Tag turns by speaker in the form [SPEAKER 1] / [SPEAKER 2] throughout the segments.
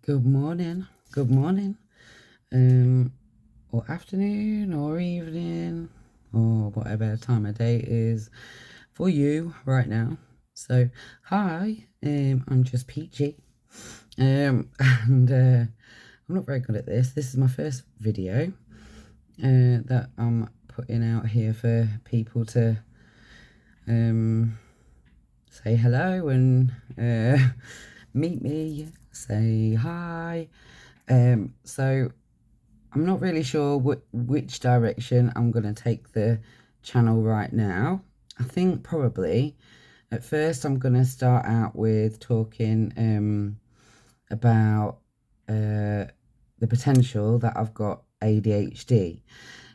[SPEAKER 1] Good morning, or afternoon, or evening, or whatever time of day it is for you right now. So, hi, I'm just Peachy, and I'm not very good at this. This is my first video that I'm putting out here for people to say hello and meet me, say hi. So I'm not really sure which direction I'm going to take the channel right now. I think probably at first I'm going to start out with talking about the potential that I've got ADHD.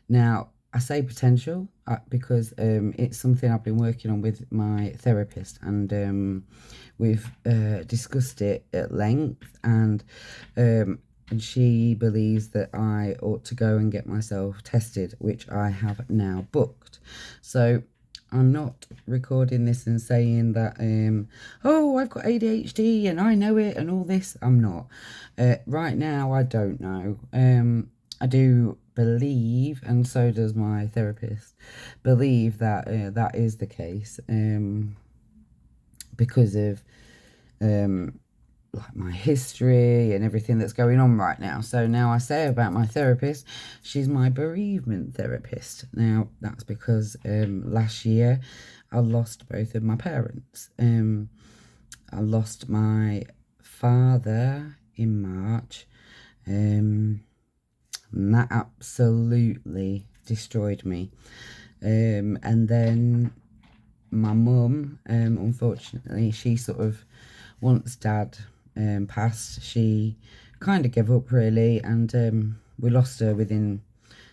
[SPEAKER 1] Now, I say potential because it's something I've been working on with my therapist, and we've discussed it at length, and she believes that I ought to go and get myself tested, which I have now booked. So I'm not recording this and saying that, oh, I've got ADHD and I know it and all this. I'm not. Right now, I don't know. I do believe, and so does my therapist, believe that that is the case, because of like my history and everything that's going on right now. So now I say about my therapist, she's my bereavement therapist. Now that's because last year I lost both of my parents. I lost my father in March, and that absolutely destroyed me. And then my mum, unfortunately, she sort of, once dad passed, she kind of gave up really, and we lost her within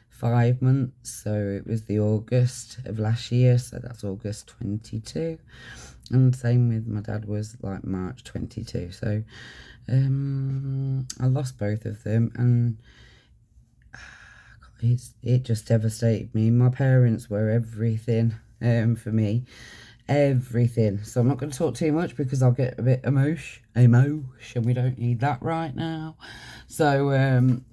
[SPEAKER 1] 5 months. So it was the August of last year, so that's August 22, and same with my dad was like March 22. So I lost both of them, and it just devastated me. My parents were everything for me, everything. So I'm not going to talk too much because I'll get a bit emotion. We don't need that right now. So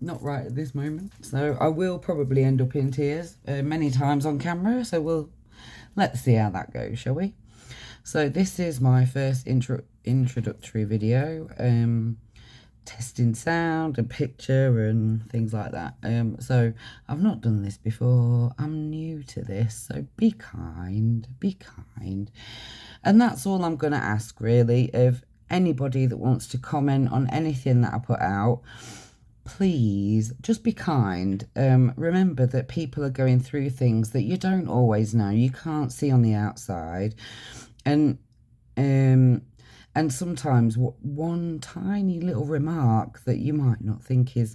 [SPEAKER 1] not right at this moment. So I will probably end up in tears many times on camera. So let's see how that goes, shall we? So this is my first introductory video, testing sound and picture and things like that. So I've not done this before. I'm new to this, so be kind. And that's all I'm going to ask, really, of anybody that wants to comment on anything that I put out. Please just be kind. Remember that people are going through things that you don't always know, you can't see on the outside, and sometimes one tiny little remark that you might not think is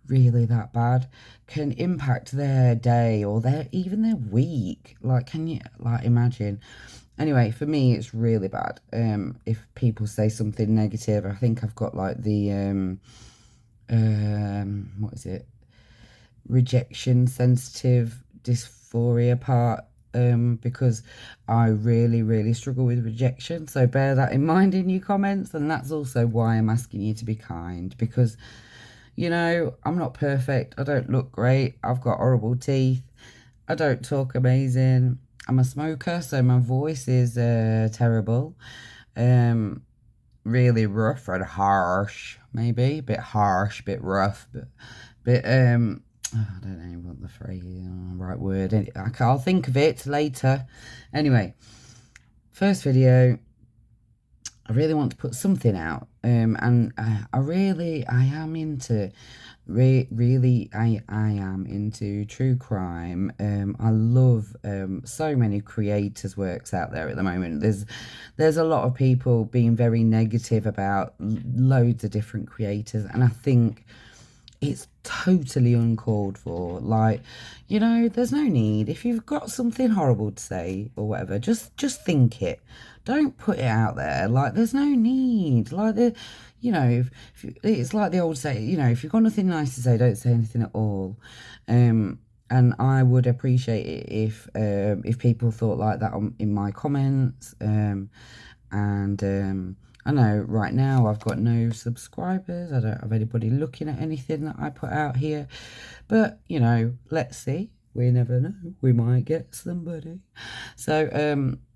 [SPEAKER 1] really that bad can impact their day or even their week. Like, can you imagine? Anyway, for me, it's really bad. If people say something negative, I think I've got like the what is it? Rejection sensitive dysphoria part. Because I really struggle with rejection. So bear that in mind in your comments. And that's also why I'm asking you to be kind, because, you know, I'm not perfect. I don't look great. I've got horrible teeth. I don't talk amazing. I'm a smoker, so my voice is terrible. Really rough and harsh, maybe. A bit harsh, bit rough, but I don't know what the phrase, right word. I'll think of it later. Anyway, first video. I really want to put something out, and I am into I am into true crime. I love so many creators' works out there at the moment. There's a lot of people being very negative about loads of different creators, and I think it's totally uncalled for. Like, you know, there's no need. If you've got something horrible to say or whatever, just think it. Don't put it out there. Like, there's no need. Like, you know, it's like the old saying, you know, if you've got nothing nice to say, don't say anything at all. And I would appreciate it if people thought like that in my comments. And I know right now I've got no subscribers. I don't have anybody looking at anything that I put out here. But, you know, let's see. We never know. We might get somebody. So,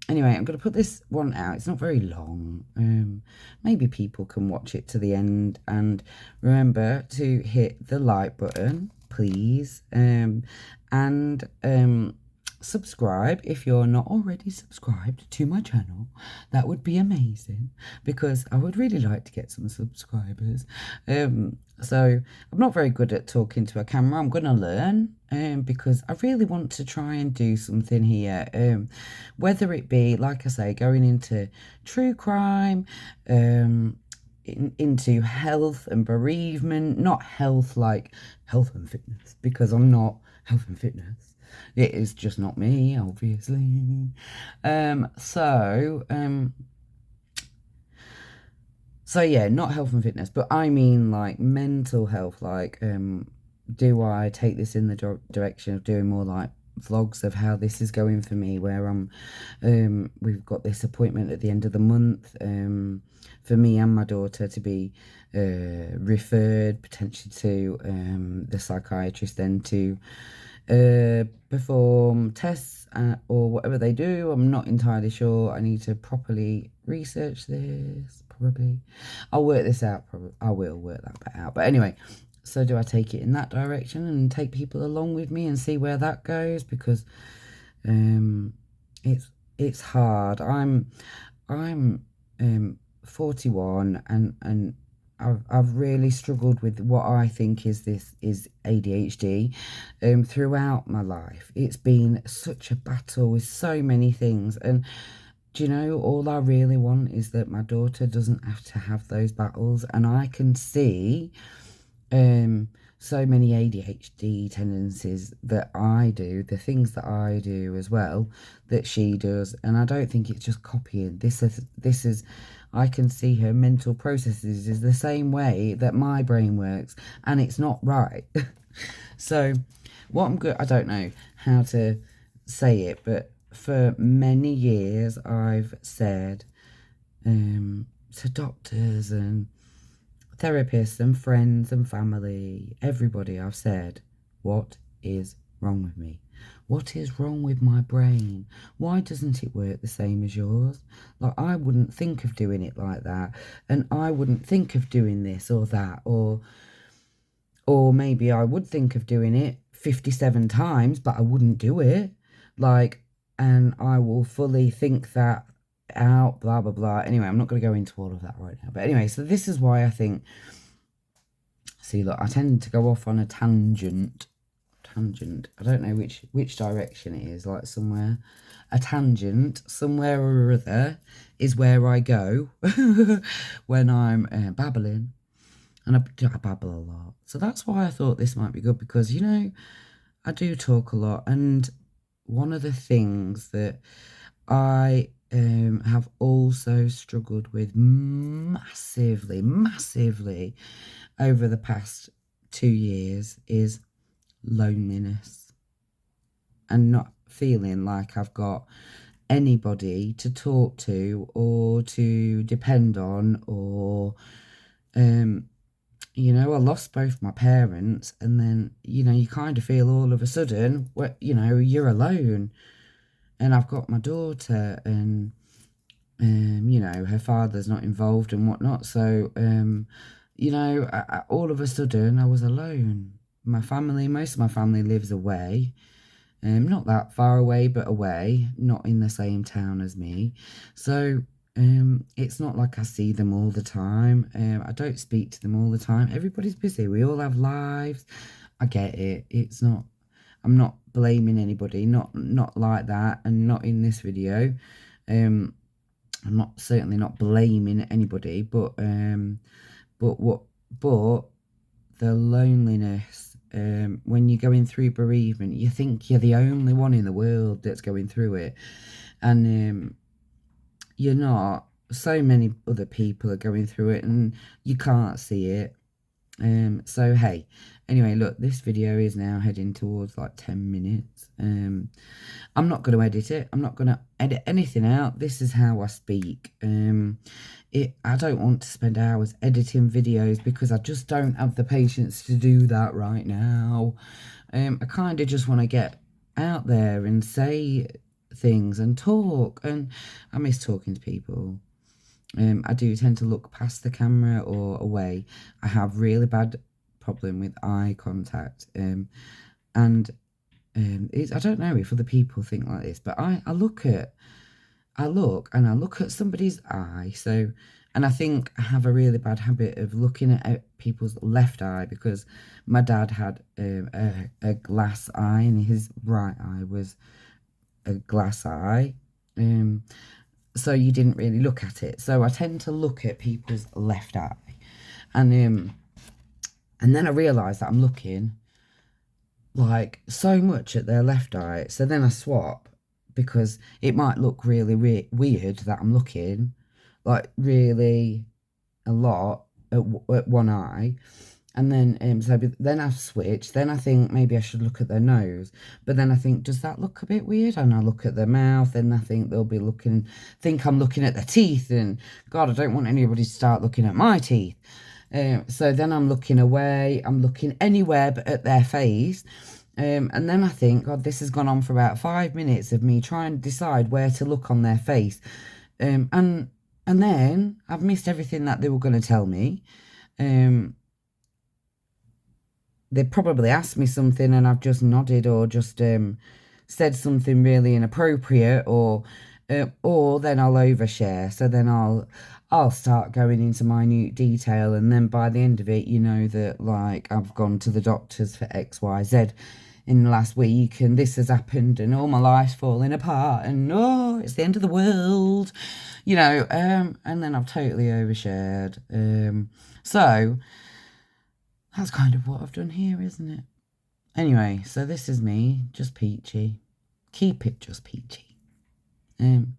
[SPEAKER 1] anyway, I'm going to put this one out. It's not very long. Maybe people can watch it to the end. And remember to hit the like button, please. And subscribe if you're not already subscribed to my channel. That would be amazing, because I would really like to get some subscribers. So I'm not very good at talking to a camera. I'm going to learn, because I really want to try and do something here, whether it be, like I say, going into true crime, into health and bereavement. Not health like health and fitness, because I'm not health and fitness. It is just not me, obviously. So yeah, not health and fitness, but I mean like mental health. Like, do I take this in the direction of doing more like vlogs of how this is going for me, where we've got this appointment at the end of the month, for me and my daughter to be referred potentially to the psychiatrist, then to perform tests or whatever they do. I'm not entirely sure. I need to properly research this, probably. I'll work this out, probably. I will work that bit out. But anyway, so do I take it in that direction and take people along with me and see where that goes? Because it's hard. I'm 41, and I've really struggled with what I think is ADHD throughout my life. It's been such a battle with so many things, and do you know, all I really want is that my daughter doesn't have to have those battles. And I can see so many ADHD tendencies that I do, the things that I do as well, that she does. And I don't think it's just copying. This is I can see her mental processes is the same way that my brain works, and it's not right. So what I'm good, I don't know how to say it, but for many years I've said to doctors and therapists and friends and family, everybody, I've said, what is wrong with me? What is wrong with my brain? Why doesn't it work the same as yours? Like, I wouldn't think of doing it like that, and I wouldn't think of doing this or that, or maybe I would think of doing it 57 times, but I wouldn't do it. Like, and I will fully think that out, blah, blah, blah. Anyway, I'm not going to go into all of that right now. But anyway, so this is why I think, see, look, I tend to go off on a tangent. I don't know which direction it is, like somewhere. A tangent, somewhere or other, is where I go when I'm babbling. And I babble a lot. So that's why I thought this might be good, because, you know, I do talk a lot. And one of the things that I have also struggled with massively over the past 2 years is loneliness, and not feeling like I've got anybody to talk to or to depend on, or you know, I lost both my parents, and then, you know, you kind of feel all of a sudden, you know, you're alone. And I've got my daughter, and you know, her father's not involved and whatnot, so you know, all of a sudden I was alone. Most of my family lives away, not that far away, but away, not in the same town as me. So it's not like I see them all the time. I don't speak to them all the time. Everybody's busy. We all have lives. I get it. It's not, I'm not blaming anybody, not like that, and not in this video. I'm certainly not blaming anybody, but the loneliness, when you're going through bereavement, you think you're the only one in the world that's going through it, and you're not. So many other people are going through it, and you can't see it. So hey, anyway, look, this video is now heading towards like 10 minutes. I'm not going to edit it. I'm not going to edit anything out. This is how I speak. I don't want to spend hours editing videos because I just don't have the patience to do that right now. I kind of just want to get out there and say things and talk, and I miss talking to people. I do tend to look past the camera or away. I have really bad problem with eye contact, and I don't know if other people think like this, but I look and I look at somebody's eye. So, and I think I have a really bad habit of looking at people's left eye because my dad had a glass eye and his right eye was a glass eye. So you didn't really look at it. So I tend to look at people's left eye. And then I realise that I'm looking like so much at their left eye. So then I swap because it might look really weird that I'm looking like really a lot at one eye. And then so then I've switched. Then I think maybe I should look at their nose. But then I think, does that look a bit weird? And I look at their mouth, and I think they'll be think I'm looking at their teeth. And God, I don't want anybody to start looking at my teeth. So then I'm looking away. I'm looking anywhere but at their face. And then I think, God, this has gone on for about 5 minutes of me trying to decide where to look on their face. And then I've missed everything that they were going to tell me. They probably asked me something and I've just nodded or just said something really inappropriate, or then I'll overshare. So then I'll start going into minute detail, and then by the end of it, you know that like I've gone to the doctors for XYZ in the last week, and this has happened, and all my life's falling apart, and it's the end of the world, you know. And then I've totally overshared. So that's kind of what I've done here, isn't it? Anyway, so this is me, just peachy. Keep it just peachy.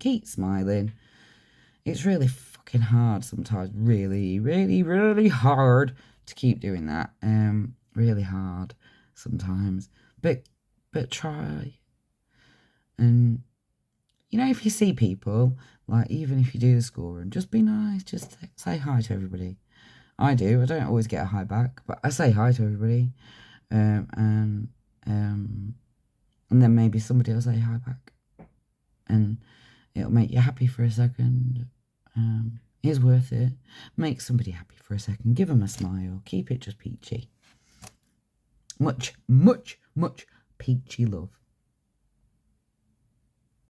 [SPEAKER 1] Keep smiling. It's really fucking hard sometimes. Really hard to keep doing that. Really hard sometimes. But try. And you know, if you see people, like even if you do the score, and just be nice, just say hi to everybody. I do. I don't always get a hi back, but I say hi to everybody. And then maybe somebody will say hi back. And it'll make you happy for a second. It's worth it. Make somebody happy for a second. Give them a smile. Keep it just peachy. Much peachy love.